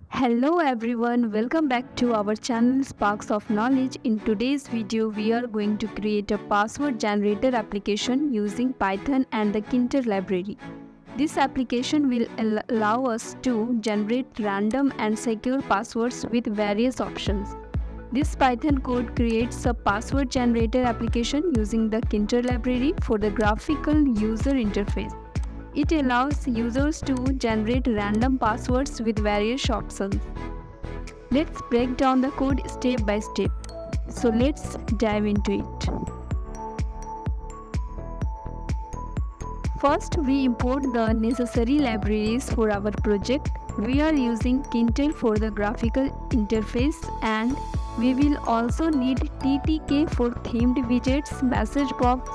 Hello everyone, welcome back to our channel Sparks of Knowledge. In today's video, we are going to create a password generator application using Python and the tkinter library. This application will allow us to generate random and secure passwords with various options. This Python code creates a password generator application using the tkinter library for the graphical user interface. It allows users to generate random passwords with various options. Let's break down the code step by step. So let's dive into it. First, we import the necessary libraries for our project. We are using tkinter for the graphical interface, and we will also need ttk for themed widgets, message box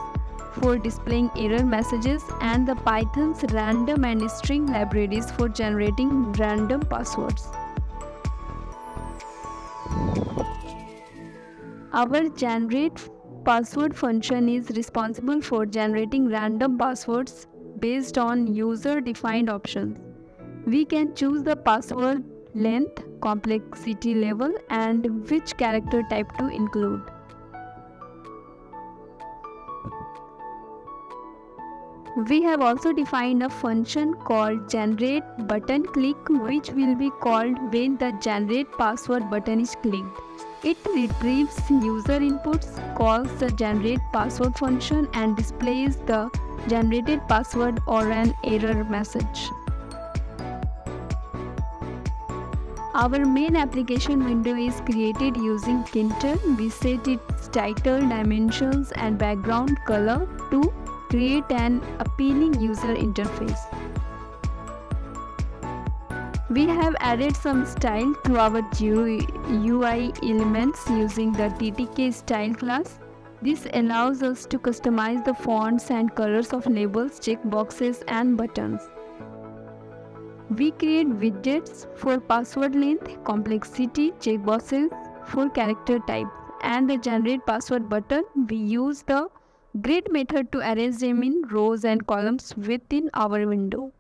for displaying error messages, and the Python's random and string libraries for generating random passwords. Our generate password function is responsible for generating random passwords based on user-defined options. We can choose the password length, complexity level, and which character type to include. We have also defined a function called generate button click, which will be called when the generate password button is clicked. It retrieves user inputs, calls the generate password function, and displays the generated password or an error message. Our main application window is created using tkinter. We set its title, dimensions, and background color to create an appealing user interface. We have added some style to our UI elements using the ttk style class. This allows us to customize the fonts and colors of labels, checkboxes, and buttons. We create widgets for password length, complexity, checkboxes for character types, and the generate password button. We use the grid method to arrange them in rows and columns within our window.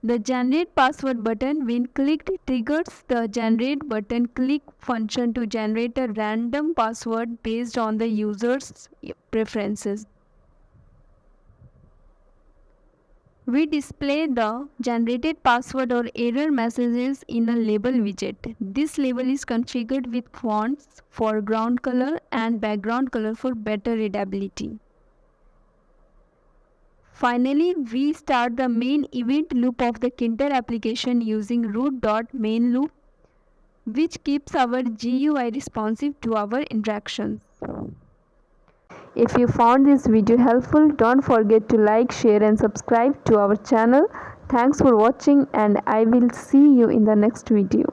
The generate password button, when clicked, triggers the generate button click function to generate a random password based on the user's preferences. We display the generated password or error messages in a label widget. This label is configured with fonts, foreground color, and background color for better readability. Finally, we start the main event loop of the tkinter application using root.main loop, which keeps our GUI responsive to our interactions. If you found this video helpful, don't forget to like, share, and subscribe to our channel. Thanks for watching, and I will see you in the next video.